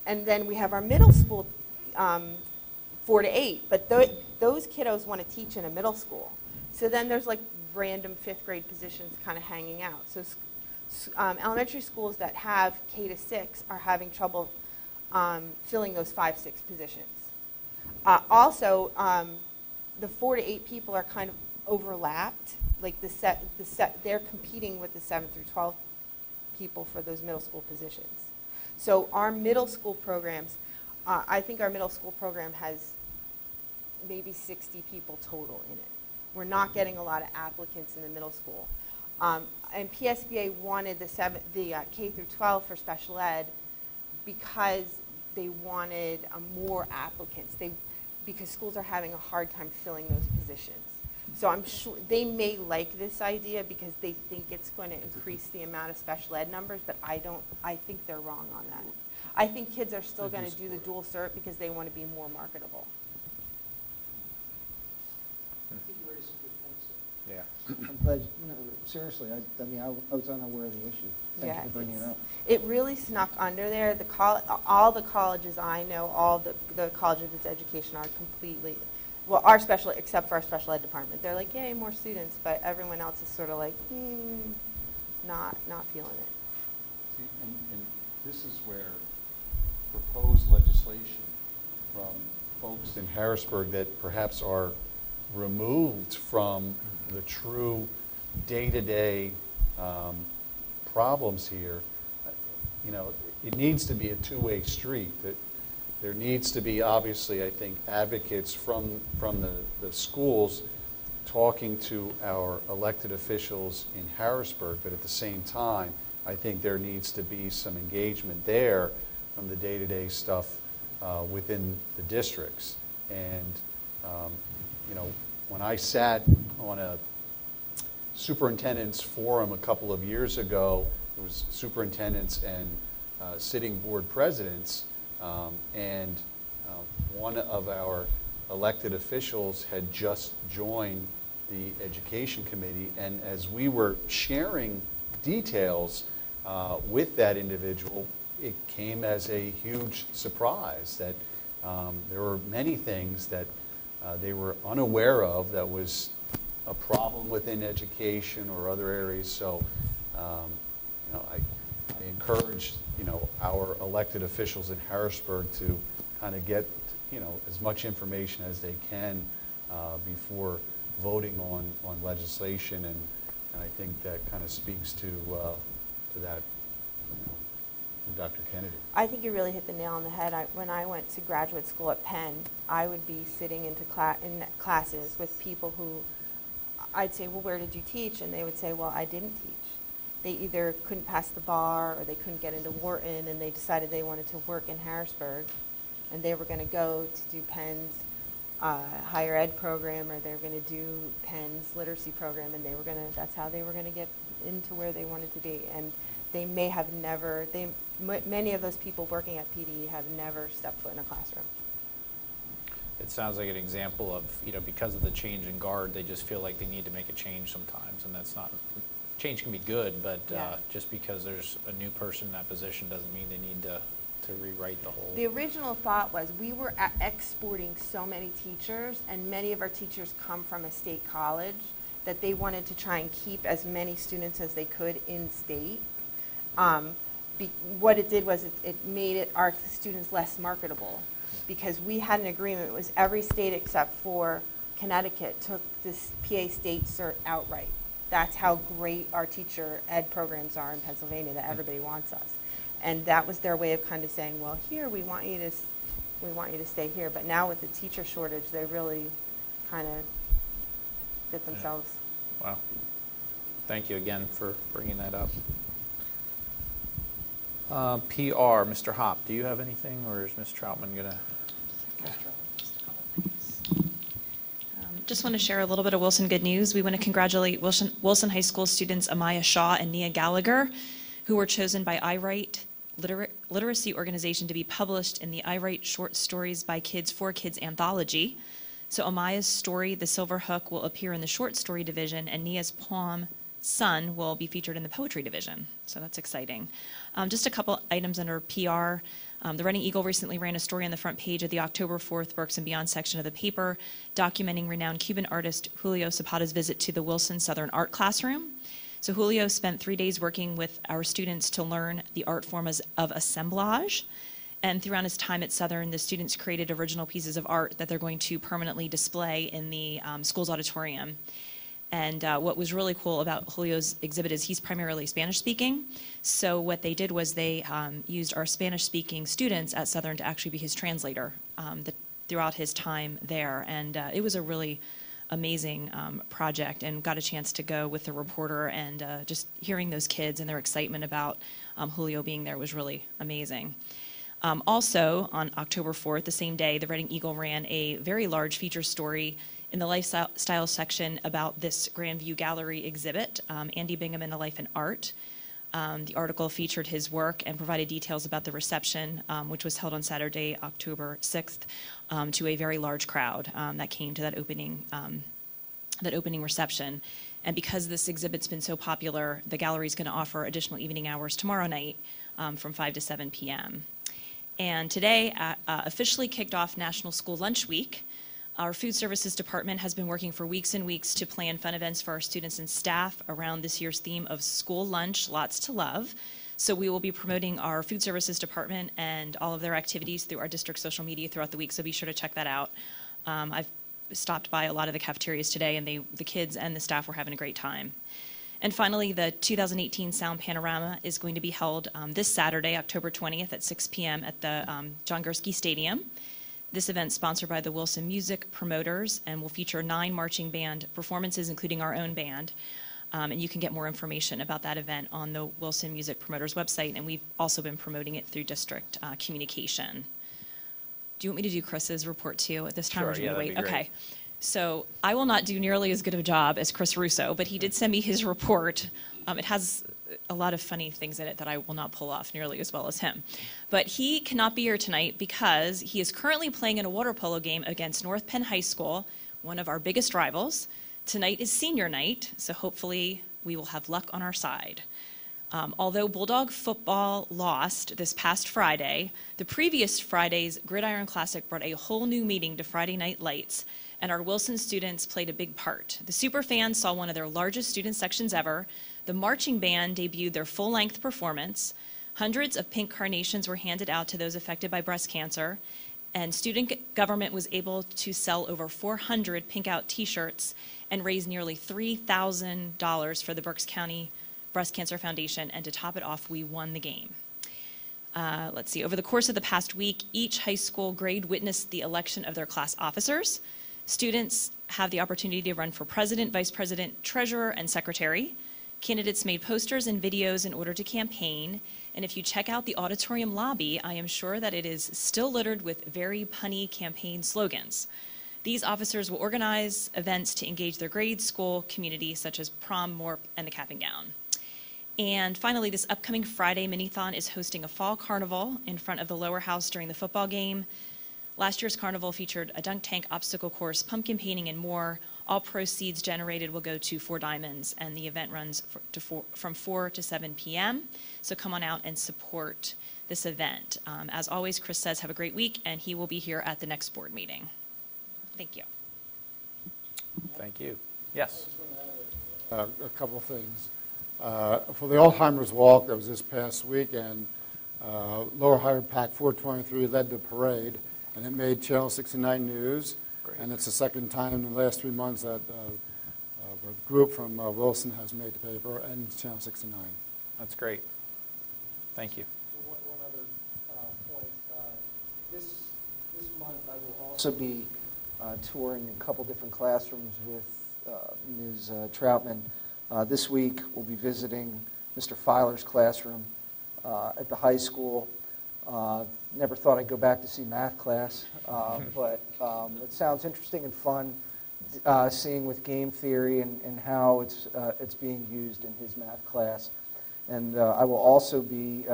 and then we have our middle school 4 to 8, but those kiddos want to teach in a middle school. So then there's like random 5th grade positions kind of hanging out. So elementary schools that have K to 6 are having trouble filling those 5-6 positions. Also, the 4 to 8 people are kind of overlapped. Like they're competing with the 7 through 12 people for those middle school positions. So our middle school programs, I think our middle school program has maybe 60 people total in it. We're not getting a lot of applicants in the middle school. And PSBA wanted the K through 12 for special ed because they wanted more applicants. Because schools are having a hard time filling those positions. So I'm sure they may like this idea because they think it's going to increase the amount of special ed numbers, but I think they're wrong on that. I think kids are still going to do the dual cert because they want to be more marketable. I think you raised some good points there. Yeah. I'm glad, seriously, I mean, I was unaware of the issue. Thank you for bringing it up. It really snuck under there. All the colleges I know, all the College of Its Education are completely, well, except for our special ed department. They're like, yay, more students, but everyone else is sort of like, not feeling it. See, and this is where proposed legislation from folks in Harrisburg that perhaps are removed from the true day-to-day problems here, you know, it needs to be a two-way street. That there needs to be, obviously, I think, advocates from the schools talking to our elected officials in Harrisburg, but at the same time, I think there needs to be some engagement there from the day-to-day stuff within the districts. And, you know, when I sat on a superintendent's forum a couple of years ago, it was superintendents and sitting board presidents, and one of our elected officials had just joined the education committee, and as we were sharing details with that individual, it came as a huge surprise that there were many things that they were unaware of that was a problem within education or other areas. So, you know, I encourage, you know, our elected officials in Harrisburg to kind of get, you know, as much information as they can before voting on legislation, and I think that kind of speaks to that, you know, from Dr. Kennedy. I think you really hit the nail on the head. When I went to graduate school at Penn, I would be sitting in classes with people who I'd say, well, where did you teach? And they would say, well, I didn't teach. They either couldn't pass the bar or they couldn't get into Wharton, and they decided they wanted to work in Harrisburg, and they were going to go to do Penn's higher ed program, or they were going to do Penn's literacy program, and that's how they were going to get into where they wanted to be. And they may have never, many of those people working at PD have never stepped foot in a classroom. It sounds like an example of, you know, because of the change in guard, they just feel like they need to make a change sometimes, and that's not, change can be good, but just because there's a new person in that position doesn't mean they need to rewrite the whole. The original thought was we were exporting so many teachers, and many of our teachers come from a state college, that they wanted to try and keep as many students as they could in state. What it did was it made our students less marketable, because we had an agreement. It was every state except for Connecticut took this PA state cert outright. That's how great our teacher ed programs are in Pennsylvania, that everybody wants us. And that was their way of kind of saying, well, here we want you to stay here. But now with the teacher shortage, they really kind of fit themselves. Yeah. Wow. Thank you again for bringing that up. PR, Mr. Hopp, do you have anything, or is Ms. Troutman going to? Okay. Just want to share a little bit of Wilson good news. We want to congratulate Wilson High School students Amaya Shaw and Nia Gallagher, who were chosen by iWrite Literacy Organization to be published in the iWrite Short Stories by Kids for Kids anthology. So Amaya's story, The Silver Hook, will appear in the short story division, and Nia's poem, Sun, will be featured in the poetry division. So that's exciting. Just a couple items under PR. The Reading Eagle recently ran a story on the front page of the October 4th Works and Beyond section of the paper, documenting renowned Cuban artist Julio Zapata's visit to the Wilson Southern Art Classroom. So Julio spent 3 days working with our students to learn the art form of assemblage. And throughout his time at Southern, the students created original pieces of art that they're going to permanently display in the school's auditorium. And what was really cool about Julio's exhibit is he's primarily Spanish-speaking. So what they did was they used our Spanish-speaking students at Southern to actually be his translator throughout his time there. And it was a really amazing project, and got a chance to go with the reporter, and just hearing those kids and their excitement about Julio being there was really amazing. Also, on October 4th, the same day, the Reading Eagle ran a very large feature story in the lifestyle section about this Grandview Gallery exhibit, Andy Bingham and a Life in Art. The article featured his work and provided details about the reception, which was held on Saturday, October 6th, to a very large crowd that came to that opening reception. And because this exhibit's been so popular, the gallery is going to offer additional evening hours tomorrow night from 5 to 7 p.m. And today officially kicked off National School Lunch Week. Our Food Services Department has been working for weeks and weeks to plan fun events for our students and staff around this year's theme of School Lunch, Lots to Love. So we will be promoting our Food Services Department and all of their activities through our district social media throughout the week, so be sure to check that out. I've stopped by a lot of the cafeterias today, and the kids and the staff were having a great time. And finally, the 2018 Sound Panorama is going to be held this Saturday, October 20th at 6 p.m. at the John Gursky Stadium. This event is sponsored by the Wilson Music Promoters and will feature 9 marching band performances, including our own band. And you can get more information about that event on the Wilson Music Promoters website, and we've also been promoting it through district communication. Do you want me to do Chris's report too at this time? Sure, or do you yeah, want to that'd wait? be Okay. So I will not do nearly as good of a job as Chris Russo, but he did send me his report. It has a lot of funny things in it that I will not pull off nearly as well as him. But he cannot be here tonight because he is currently playing in a water polo game against North Penn High School, one of our biggest rivals. Tonight is senior night, so hopefully we will have luck on our side. Although Bulldog football lost this past Friday, the previous Friday's Gridiron Classic brought a whole new meaning to Friday Night Lights, and our Wilson students played a big part. The Superfans saw one of their largest student sections ever. The marching band debuted their full-length performance. Hundreds of pink carnations were handed out to those affected by breast cancer, and student government was able to sell over 400 Pink Out t-shirts and raise nearly $3,000 for the Berks County Breast Cancer Foundation, and to top it off, we won the game. Let's see, over the course of the past week, each high school grade witnessed the election of their class officers. Students have the opportunity to run for president, vice president, treasurer, and secretary. Candidates made posters and videos in order to campaign, and if you check out the auditorium lobby, I am sure that it is still littered with very punny campaign slogans. These officers will organize events to engage their grade, school, community, such as prom, morp, and the cap and gown. And finally, this upcoming Friday, Minithon is hosting a fall carnival in front of the lower house during the football game. Last year's carnival featured a dunk tank, obstacle course, pumpkin painting, and more. All proceeds generated will go to 4 Diamonds, and the event runs from 4 to 7 p.m. So come on out and support this event. As always, Chris says, have a great week, and he will be here at the next board meeting. Thank you. Thank you. Yes. A couple of things. For the Alzheimer's Walk that was this past weekend, Lower Hyde Pack 423 led the parade, and it made Channel 69 News. Great. And it's the second time in the last 3 months that a group from Wilson has made the paper and Channel 69. That's great. Thank you. One other point. This month I will also be touring a couple different classrooms with Ms. Troutman. This week we'll be visiting Mr. Filer's classroom at the high school. Never thought I'd go back to see math class, but it sounds interesting and fun seeing with game theory and how it's being used in his math class. And I will also be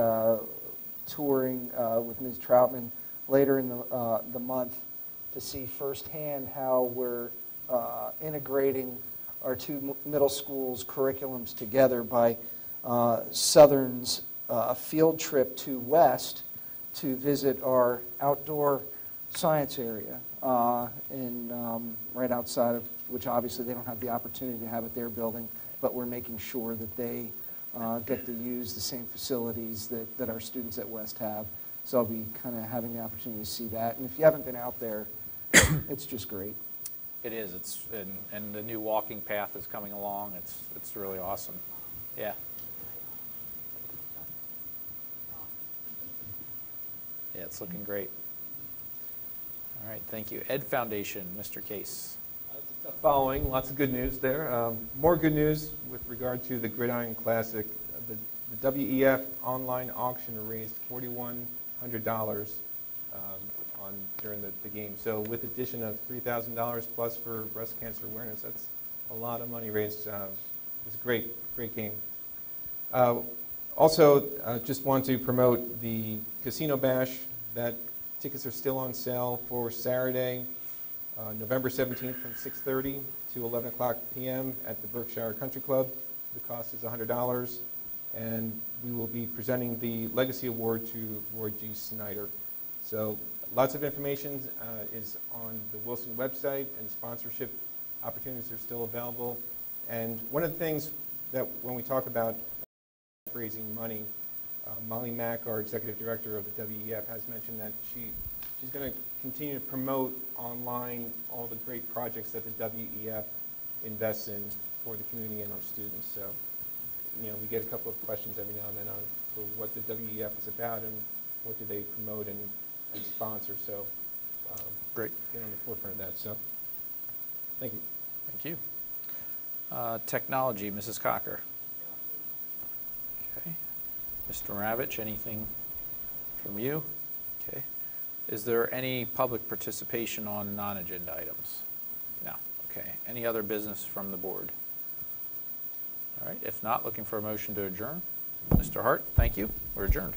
touring with Ms. Troutman later in the month to see firsthand how we're integrating our 2 middle schools' curriculums together by Southern's field trip to West to visit our outdoor science area right outside of, which obviously they don't have the opportunity to have at their building, but we're making sure that they get to use the same facilities that our students at West have. So I'll be kind of having the opportunity to see that. And if you haven't been out there, it's just great. It is. It's and the new walking path is coming along. It's really awesome. Yeah. Yeah, it's looking great. All right, thank you. Ed Foundation, Mr. Case. Following, lots of good news there. More good news with regard to the Gridiron Classic. The WEF online auction raised $4,100 during the game. So with addition of $3,000 plus for breast cancer awareness, that's a lot of money raised. It was a great game. Also, just want to promote the Casino Bash. That tickets are still on sale for Saturday. November 17th from 6:30 to 11 o'clock p.m. at the Berkshire Country Club. The cost is $100, and we will be presenting the Legacy Award to Roy G. Snyder. So lots of information is on the Wilson website, and sponsorship opportunities are still available. And one of the things that when we talk about raising money, Molly Mack, our executive director of the WEF, has mentioned that she's going to continue to promote online all the great projects that the WEF invests in for the community and our students. So, you know, we get a couple of questions every now and then on for what the WEF is about and what do they promote and sponsor. So, great. Get on the forefront of that. So, thank you. Thank you. Technology, Mrs. Cocker. Okay. Mr. Ravitch, anything from you? Okay. Is there any public participation on non-agenda items? No. Okay. Any other business from the board? All right. If not, looking for a motion to adjourn. Mr. Hart, thank you. We're adjourned.